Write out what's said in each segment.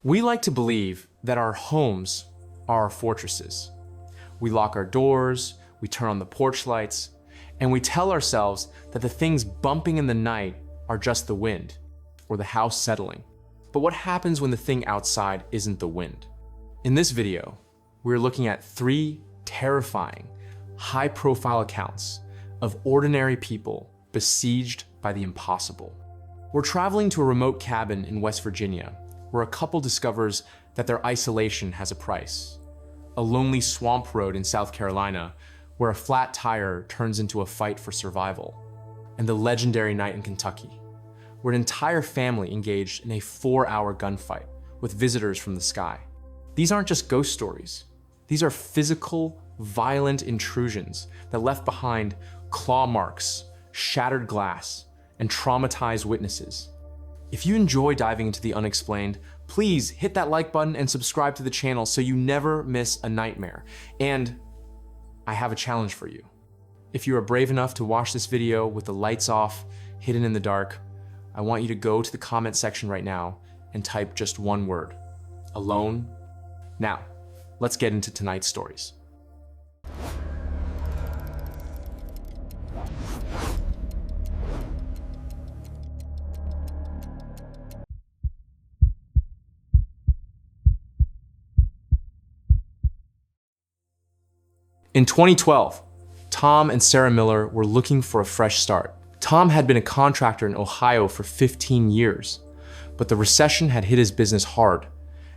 We like to believe that our homes are our fortresses. We lock our doors, we turn on the porch lights, and we tell ourselves that the things bumping in the night are just the wind or the house settling. But what happens when the thing outside isn't the wind? In this video, we're looking at 3 terrifying, high-profile accounts of ordinary people besieged by the impossible. We're traveling to a remote cabin in West Virginia where a couple discovers that their isolation has a price. A lonely swamp road in South Carolina where a flat tire turns into a fight for survival. And the legendary night in Kentucky where an entire family engaged in a 4-hour gunfight with visitors from the sky. These aren't just ghost stories. These are physical, violent intrusions that left behind claw marks, shattered glass, and traumatized witnesses. If you enjoy diving into the unexplained, please hit that like button and subscribe to the channel so you never miss a nightmare. And I have a challenge for you. If you are brave enough to watch this video with the lights off, hidden in the dark, I want you to go to the comment section right now and type just one word: alone. Now, let's get into tonight's stories. In 2012, Tom and Sarah Miller were looking for a fresh start. Tom had been a contractor in Ohio for 15 years, but the recession had hit his business hard,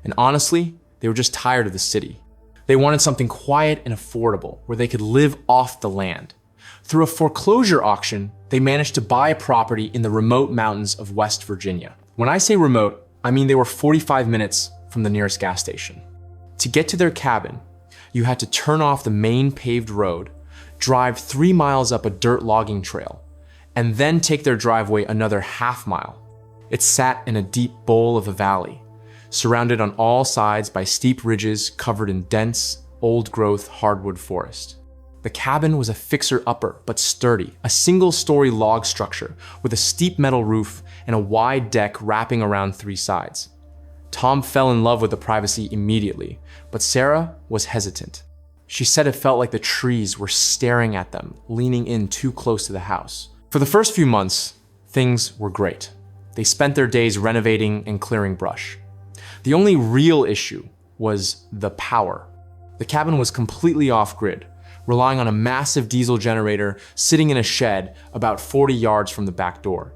and honestly, they were just tired of the city. They wanted something quiet and affordable where they could live off the land. Through a foreclosure auction, they managed to buy a property in the remote mountains of West Virginia. When I say remote, I mean they were 45 minutes from the nearest gas station. To get to their cabin, you had to turn off the main paved road, drive 3 miles up a dirt logging trail, and then take their driveway another half-mile. It sat in a deep bowl of a valley, surrounded on all sides by steep ridges covered in dense, old-growth hardwood forest. The cabin was a fixer-upper but sturdy, a single-story log structure with a steep metal roof and a wide deck wrapping around 3 sides. Tom fell in love with the privacy immediately, but Sarah was hesitant. She said it felt like the trees were staring at them, leaning in too close to the house. For the first few months, things were great. They spent their days renovating and clearing brush. The only real issue was the power. The cabin was completely off-grid, relying on a massive diesel generator sitting in a shed about 40 yards from the back door.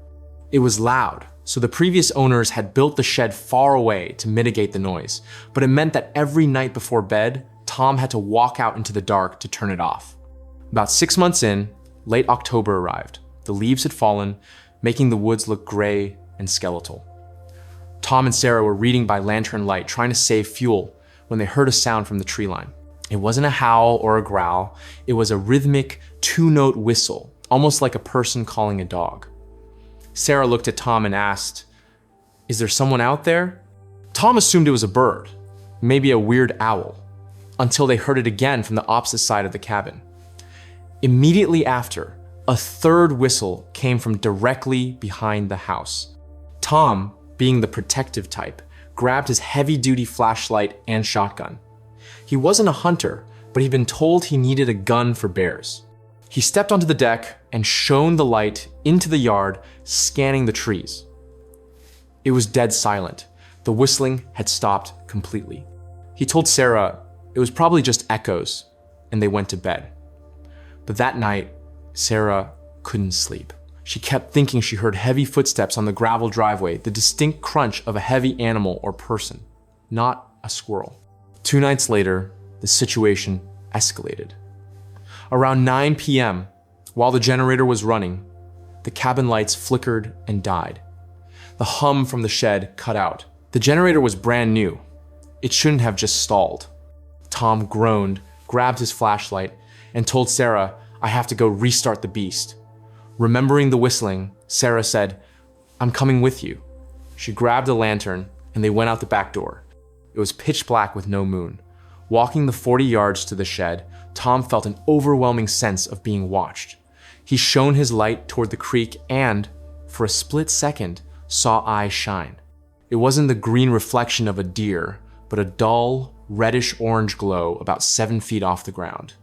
It was loud, so the previous owners had built the shed far away to mitigate the noise, but it meant that every night before bed, Tom had to walk out into the dark to turn it off. About 6 months in, late October arrived. The leaves had fallen, making the woods look gray and skeletal. Tom and Sarah were reading by lantern light, trying to save fuel, when they heard a sound from the tree line. It wasn't a howl or a growl, it was a rhythmic 2-note whistle, almost like a person calling a dog. Sarah looked at Tom and asked, "Is there someone out there?" Tom assumed it was a bird, maybe a weird owl, until they heard it again from the opposite side of the cabin. Immediately after, a third whistle came from directly behind the house. Tom, being the protective type, grabbed his heavy-duty flashlight and shotgun. He wasn't a hunter, but he'd been told he needed a gun for bears. He stepped onto the deck and shone the light into the yard, scanning the trees. It was dead silent. The whistling had stopped completely. He told Sarah it was probably just echoes, and they went to bed. But that night, Sarah couldn't sleep. She kept thinking she heard heavy footsteps on the gravel driveway, the distinct crunch of a heavy animal or person, not a squirrel. 2 nights later, the situation escalated. Around 9 p.m., while the generator was running, the cabin lights flickered and died. The hum from the shed cut out. The generator was brand new. It shouldn't have just stalled. Tom groaned, grabbed his flashlight, and told Sarah, "I have to go restart the beast." Remembering the whistling, Sarah said, "I'm coming with you." She grabbed a lantern, and they went out the back door. It was pitch black with no moon. Walking the 40 yards to the shed, Tom felt an overwhelming sense of being watched. He shone his light toward the creek and, for a split second, saw eyes shine. It wasn't the green reflection of a deer, but a dull, reddish-orange glow about 7 feet off the ground.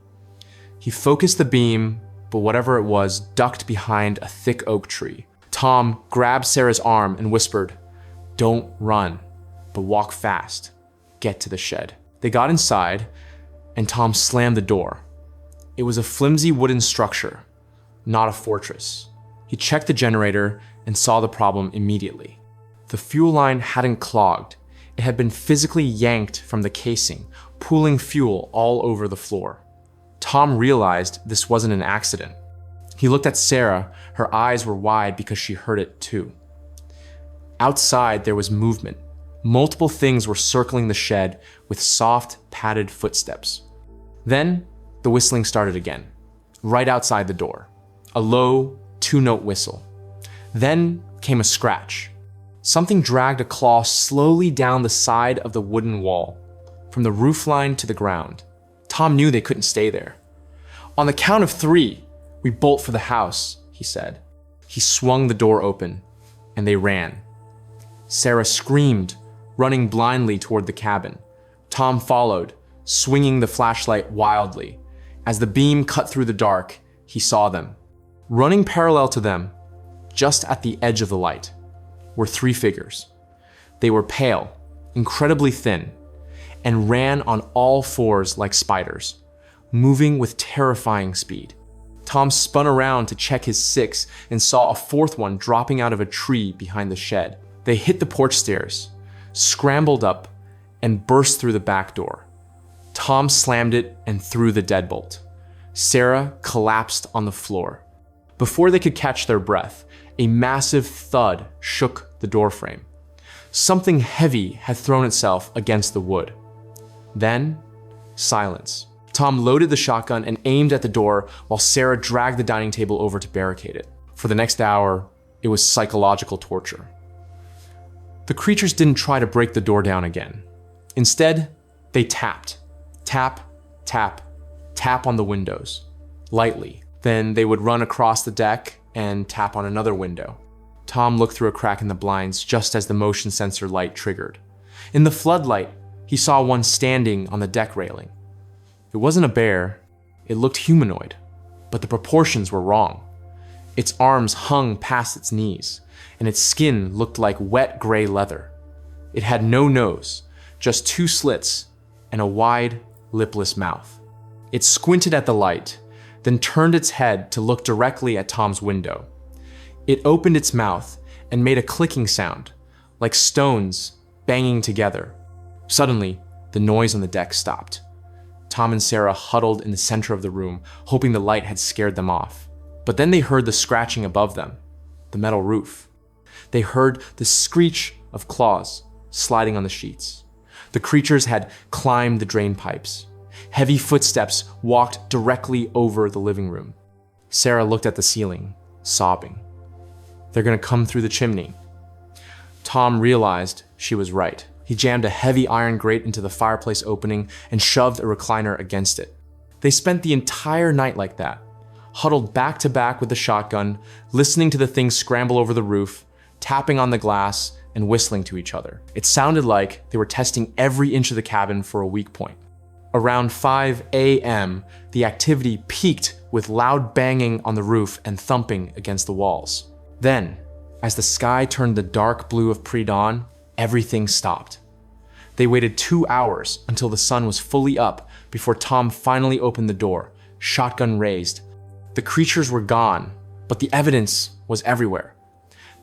He focused the beam, but whatever it was ducked behind a thick oak tree. Tom grabbed Sarah's arm and whispered, "Don't run, but walk fast. Get to the shed." They got inside, and Tom slammed the door. It was a flimsy wooden structure, not a fortress. He checked the generator and saw the problem immediately. The fuel line hadn't clogged. It had been physically yanked from the casing, pooling fuel all over the floor. Tom realized this wasn't an accident. He looked at Sarah. Her eyes were wide because she heard it too. Outside, there was movement. Multiple things were circling the shed with soft, padded footsteps. Then, the whistling started again, right outside the door. A low, 2-note whistle. Then came a scratch. Something dragged a claw slowly down the side of the wooden wall, from the roofline to the ground. Tom knew they couldn't stay there. "On the count of 3, we bolt for the house," he said. He swung the door open, and they ran. Sarah screamed, running blindly toward the cabin. Tom followed, swinging the flashlight wildly. As the beam cut through the dark, he saw them. Running parallel to them, just at the edge of the light, were 3 figures. They were pale, incredibly thin, and ran on all 4s like spiders, moving with terrifying speed. Tom spun around to check his 6 and saw a 4th one dropping out of a tree behind the shed. They hit the porch stairs, scrambled up, and burst through the back door. Tom slammed it and threw the deadbolt. Sarah collapsed on the floor. Before they could catch their breath, a massive thud shook the doorframe. Something heavy had thrown itself against the wood. Then, silence. Tom loaded the shotgun and aimed at the door while Sarah dragged the dining table over to barricade it. For the next hour, it was psychological torture. The creatures didn't try to break the door down again. Instead, they tapped. Tap, tap, tap on the windows, lightly. Then they would run across the deck and tap on another window. Tom looked through a crack in the blinds just as the motion sensor light triggered. In the floodlight, he saw one standing on the deck railing. It wasn't a bear. It looked humanoid, but the proportions were wrong. Its arms hung past its knees, and its skin looked like wet gray leather. It had no nose, just 2 slits and a wide, lipless mouth. It squinted at the light, then turned its head to look directly at Tom's window. It opened its mouth and made a clicking sound, like stones banging together. Suddenly, the noise on the deck stopped. Tom and Sarah huddled in the center of the room, hoping the light had scared them off. But then they heard the scratching above them, the metal roof. They heard the screech of claws sliding on the sheets. The creatures had climbed the drain pipes. Heavy footsteps walked directly over the living room. Sarah looked at the ceiling, sobbing. "They're gonna come through the chimney." Tom realized she was right. He jammed a heavy iron grate into the fireplace opening and shoved a recliner against it. They spent the entire night like that, huddled back to back with the shotgun, listening to the things scramble over the roof, tapping on the glass, and whistling to each other. It sounded like they were testing every inch of the cabin for a weak point. Around 5 a.m., the activity peaked with loud banging on the roof and thumping against the walls. Then, as the sky turned the dark blue of pre-dawn, everything stopped. They waited 2 hours until the sun was fully up before Tom finally opened the door, shotgun raised. The creatures were gone, but the evidence was everywhere.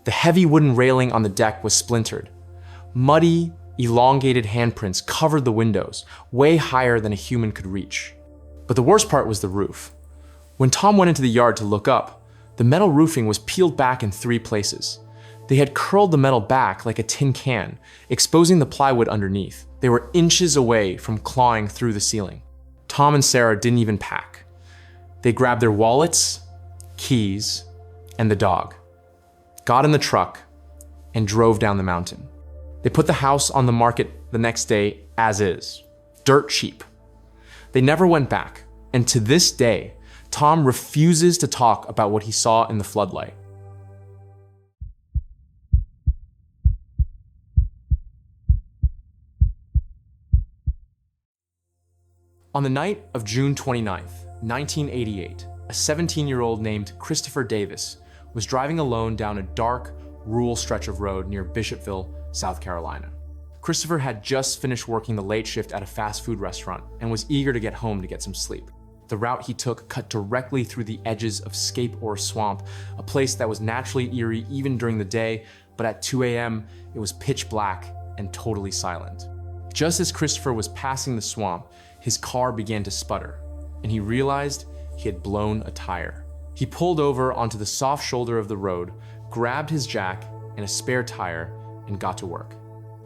The heavy wooden railing on the deck was splintered. Muddy, elongated handprints covered the windows, way higher than a human could reach. But the worst part was the roof. When Tom went into the yard to look up, the metal roofing was peeled back in 3 places. They had curled the metal back like a tin can, exposing the plywood underneath. They were inches away from clawing through the ceiling. Tom and Sarah didn't even pack. They grabbed their wallets, keys, and the dog, got in the truck, and drove down the mountain. They put the house on the market the next day as is, dirt cheap. They never went back, and to this day, Tom refuses to talk about what he saw in the floodlight. On the night of June 29th, 1988, a 17-year-old named Christopher Davis was driving alone down a dark, rural stretch of road near Bishopville, South Carolina. Christopher had just finished working the late shift at a fast food restaurant and was eager to get home to get some sleep. The route he took cut directly through the edges of Scape Ore Swamp, a place that was naturally eerie even during the day, but at 2 a.m. it was pitch black and totally silent. Just as Christopher was passing the swamp, his car began to sputter, and he realized he had blown a tire. He pulled over onto the soft shoulder of the road, grabbed his jack and a spare tire, and got to work.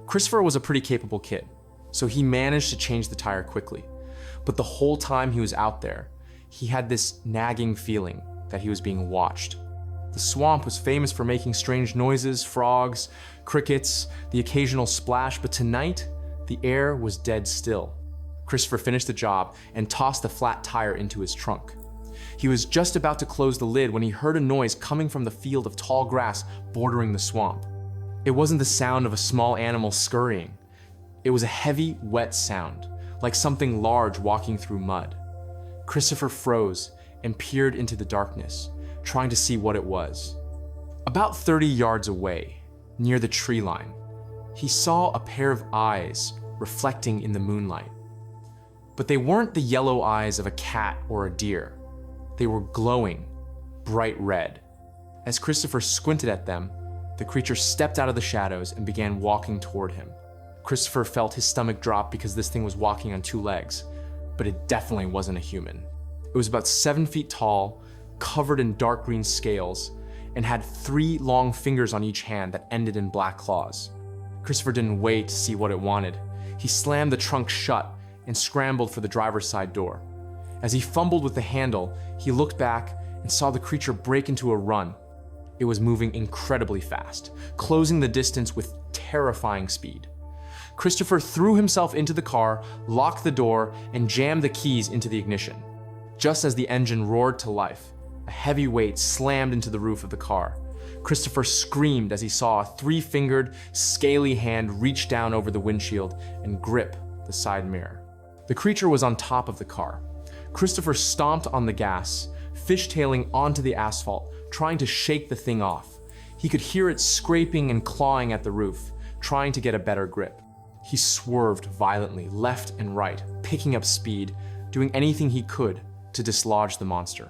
Christopher was a pretty capable kid, so he managed to change the tire quickly. But the whole time he was out there, he had this nagging feeling that he was being watched. The swamp was famous for making strange noises, frogs, crickets, the occasional splash, but tonight, the air was dead still. Christopher finished the job and tossed the flat tire into his trunk. He was just about to close the lid when he heard a noise coming from the field of tall grass bordering the swamp. It wasn't the sound of a small animal scurrying. It was a heavy, wet sound, like something large walking through mud. Christopher froze and peered into the darkness, trying to see what it was. About 30 yards away, near the tree line, he saw a pair of eyes reflecting in the moonlight. But they weren't the yellow eyes of a cat or a deer. They were glowing, bright red. As Christopher squinted at them, the creature stepped out of the shadows and began walking toward him. Christopher felt his stomach drop because this thing was walking on two legs, but it definitely wasn't a human. It was about 7 feet tall, covered in dark green scales, and had 3 long fingers on each hand that ended in black claws. Christopher didn't wait to see what it wanted. He slammed the trunk shut and scrambled for the driver's side door. As he fumbled with the handle, he looked back and saw the creature break into a run. It was moving incredibly fast, closing the distance with terrifying speed. Christopher threw himself into the car, locked the door, and jammed the keys into the ignition. Just as the engine roared to life, a heavy weight slammed into the roof of the car. Christopher screamed as he saw a 3-fingered, scaly hand reach down over the windshield and grip the side mirror. The creature was on top of the car. Christopher stomped on the gas, fishtailing onto the asphalt, trying to shake the thing off. He could hear it scraping and clawing at the roof, trying to get a better grip. He swerved violently left and right, picking up speed, doing anything he could to dislodge the monster.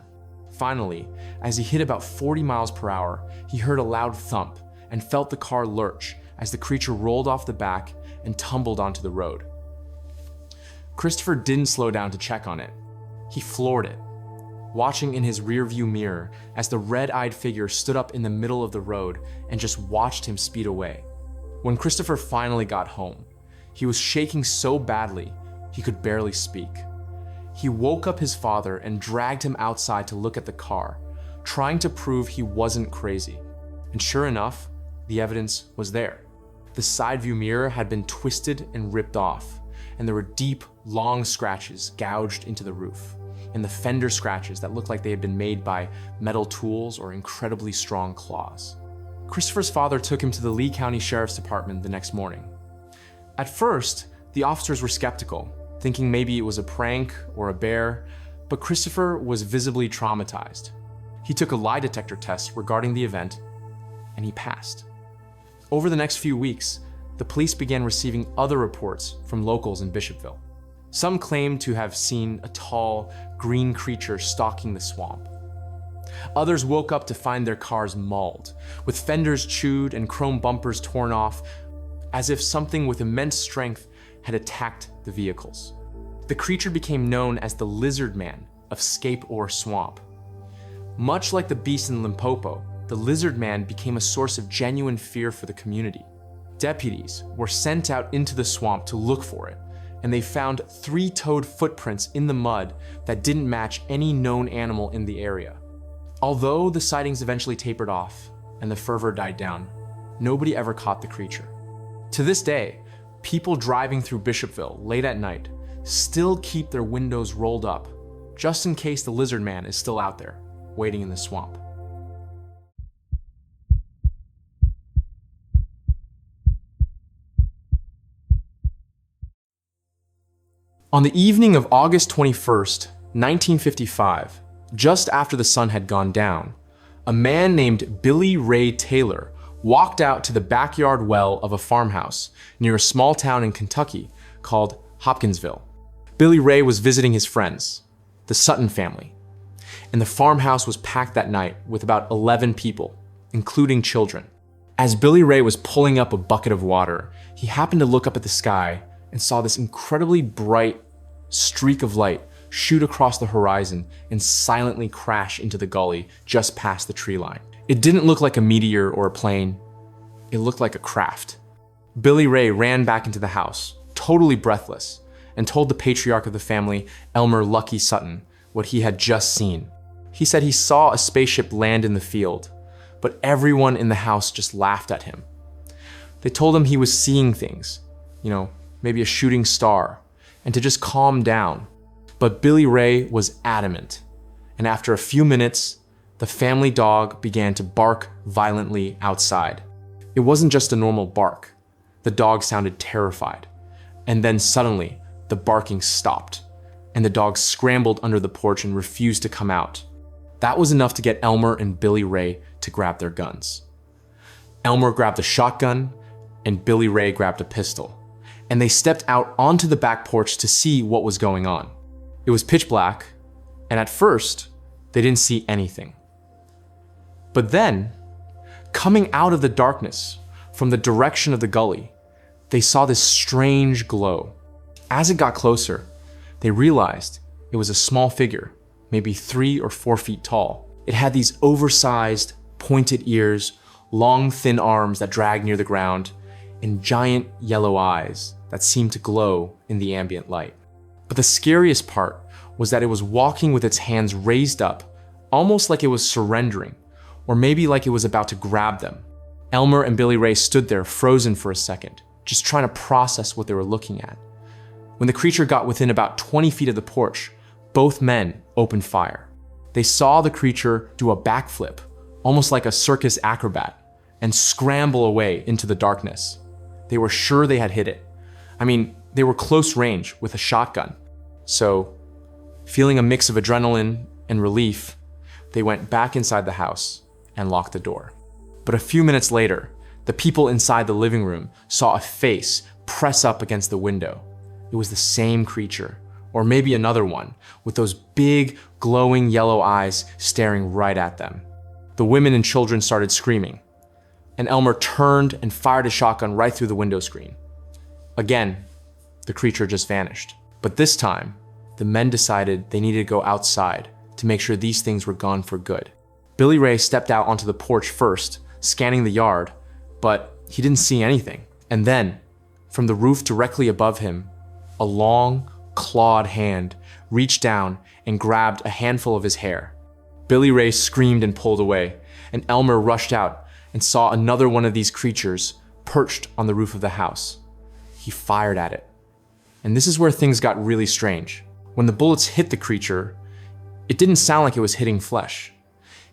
Finally, as he hit about 40 miles per hour, he heard a loud thump and felt the car lurch as the creature rolled off the back and tumbled onto the road. Christopher didn't slow down to check on it. He floored it, watching in his rearview mirror as the red-eyed figure stood up in the middle of the road and just watched him speed away. When Christopher finally got home, he was shaking so badly he could barely speak. He woke up his father and dragged him outside to look at the car, trying to prove he wasn't crazy. And sure enough, the evidence was there. The side view mirror had been twisted and ripped off, and there were deep, long scratches gouged into the roof, and the fender scratches that looked like they had been made by metal tools or incredibly strong claws. Christopher's father took him to the Lee County Sheriff's Department the next morning. At first, the officers were skeptical, thinking maybe it was a prank or a bear, but Christopher was visibly traumatized. He took a lie detector test regarding the event, and he passed. Over the next few weeks, the police began receiving other reports from locals in Bishopville. Some claimed to have seen a tall, green creature stalking the swamp. Others woke up to find their cars mauled, with fenders chewed and chrome bumpers torn off, as if something with immense strength had attacked the vehicles. The creature became known as the Lizard Man of Scape Ore Swamp. Much like the beast in Limpopo, the Lizard Man became a source of genuine fear for the community. Deputies were sent out into the swamp to look for it, and they found 3-toed footprints in the mud that didn't match any known animal in the area. Although the sightings eventually tapered off and the fervor died down, nobody ever caught the creature. To this day, people driving through Bishopville late at night still keep their windows rolled up, just in case the Lizard Man is still out there, waiting in the swamp. On the evening of August 21st, 1955, just after the sun had gone down, a man named Billy Ray Taylor walked out to the backyard well of a farmhouse near a small town in Kentucky called Hopkinsville. Billy Ray was visiting his friends, the Sutton family, and the farmhouse was packed that night with about 11 people, including children. As Billy Ray was pulling up a bucket of water, he happened to look up at the sky and saw this incredibly bright streak of light shoot across the horizon and silently crash into the gully just past the tree line. It didn't look like a meteor or a plane. It looked like a craft. Billy Ray ran back into the house, totally breathless, and told the patriarch of the family, Elmer Lucky Sutton, what he had just seen. He said he saw a spaceship land in the field, but everyone in the house just laughed at him. They told him he was seeing things, maybe a shooting star, and to just calm down. But Billy Ray was adamant, and after a few minutes, the family dog began to bark violently outside. It wasn't just a normal bark. The dog sounded terrified. And then suddenly, the barking stopped, and the dog scrambled under the porch and refused to come out. That was enough to get Elmer and Billy Ray to grab their guns. Elmer grabbed a shotgun, and Billy Ray grabbed a pistol, and they stepped out onto the back porch to see what was going on. It was pitch black, and at first, they didn't see anything. But then, coming out of the darkness from the direction of the gully, they saw this strange glow. As it got closer, they realized it was a small figure, maybe 3 or 4 feet tall. It had these oversized, pointed ears, long, thin arms that dragged near the ground, and giant yellow eyes that seemed to glow in the ambient light. But the scariest part was that it was walking with its hands raised up, almost like it was surrendering, or maybe like it was about to grab them. Elmer and Billy Ray stood there frozen for a second, just trying to process what they were looking at. When the creature got within about 20 feet of the porch, both men opened fire. They saw the creature do a backflip, almost like a circus acrobat, and scramble away into the darkness. They were sure they had hit it. They were close range with a shotgun. So, feeling a mix of adrenaline and relief, they went back inside the house and locked the door. But a few minutes later, the people inside the living room saw a face press up against the window. It was the same creature, or maybe another one, with those big, glowing yellow eyes staring right at them. The women and children started screaming, and Elmer turned and fired a shotgun right through the window screen. Again, the creature just vanished. But this time, the men decided they needed to go outside to make sure these things were gone for good. Billy Ray stepped out onto the porch first, scanning the yard, but he didn't see anything. And then, from the roof directly above him, a long, clawed hand reached down and grabbed a handful of his hair. Billy Ray screamed and pulled away, and Elmer rushed out and saw another one of these creatures perched on the roof of the house. He fired at it. And this is where things got really strange. When the bullets hit the creature, it didn't sound like it was hitting flesh.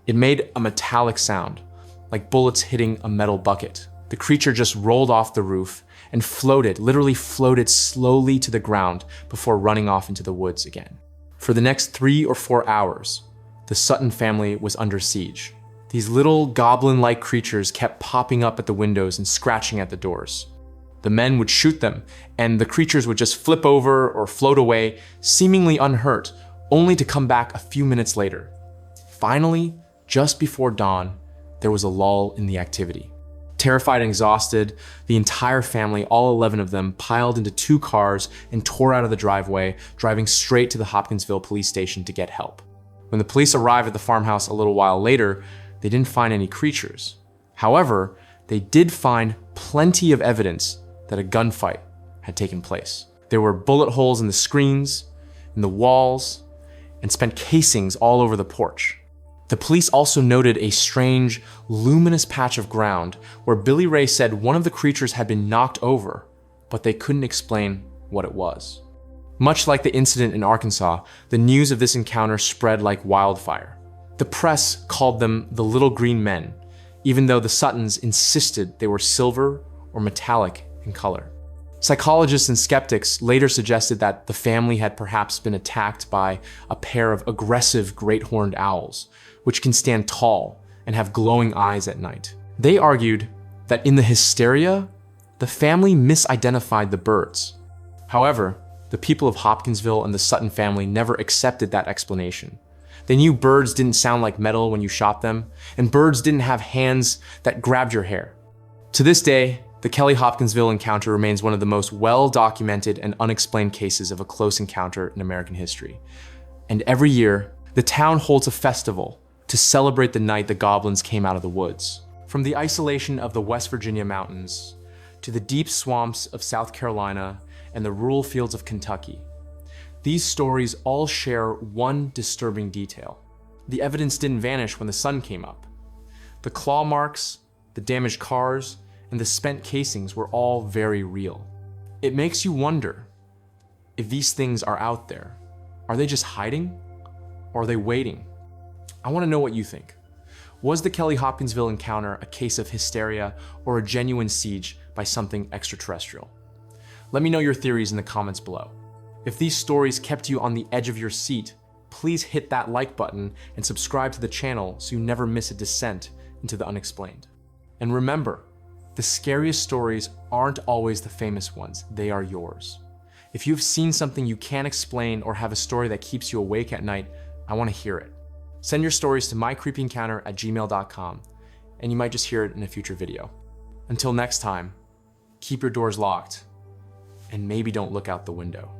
It made a metallic sound, like bullets hitting a metal bucket. The creature just rolled off the roof and literally floated slowly to the ground before running off into the woods again. For the next 3 or 4 hours, the Sutton family was under siege. These little goblin-like creatures kept popping up at the windows and scratching at the doors. The men would shoot them, and the creatures would just flip over or float away, seemingly unhurt, only to come back a few minutes later. Finally, just before dawn, there was a lull in the activity. Terrified and exhausted, the entire family, all 11 of them, piled into 2 cars and tore out of the driveway, driving straight to the Hopkinsville police station to get help. When the police arrived at the farmhouse a little while later, they didn't find any creatures. However, they did find plenty of evidence that a gunfight had taken place. There were bullet holes in the screens, in the walls, and spent casings all over the porch. The police also noted a strange, luminous patch of ground where Billy Ray said one of the creatures had been knocked over, but they couldn't explain what it was. Much like the incident in Arkansas, the news of this encounter spread like wildfire. The press called them the Little Green Men, even though the Suttons insisted they were silver or metallic in color. Psychologists and skeptics later suggested that the family had perhaps been attacked by a pair of aggressive great horned owls, which can stand tall and have glowing eyes at night. They argued that in the hysteria, the family misidentified the birds. However, the people of Hopkinsville and the Sutton family never accepted that explanation. They knew birds didn't sound like metal when you shot them, and birds didn't have hands that grabbed your hair. To this day, the Kelly Hopkinsville encounter remains one of the most well-documented and unexplained cases of a close encounter in American history. And every year, the town holds a festival to celebrate the night the goblins came out of the woods. From the isolation of the West Virginia mountains, to the deep swamps of South Carolina and the rural fields of Kentucky, these stories all share one disturbing detail. The evidence didn't vanish when the sun came up. The claw marks, the damaged cars, and the spent casings were all very real. It makes you wonder if these things are out there. Are they just hiding? Or are they waiting? I want to know what you think. Was the Kelly Hopkinsville encounter a case of hysteria or a genuine siege by something extraterrestrial? Let me know your theories in the comments below. If these stories kept you on the edge of your seat, please hit that like button and subscribe to the channel so you never miss a descent into the unexplained. And remember, the scariest stories aren't always the famous ones, they are yours. If you've seen something you can't explain or have a story that keeps you awake at night, I want to hear it. Send your stories to mycreepyencounter@gmail.com, and you might just hear it in a future video. Until next time, keep your doors locked, and maybe don't look out the window.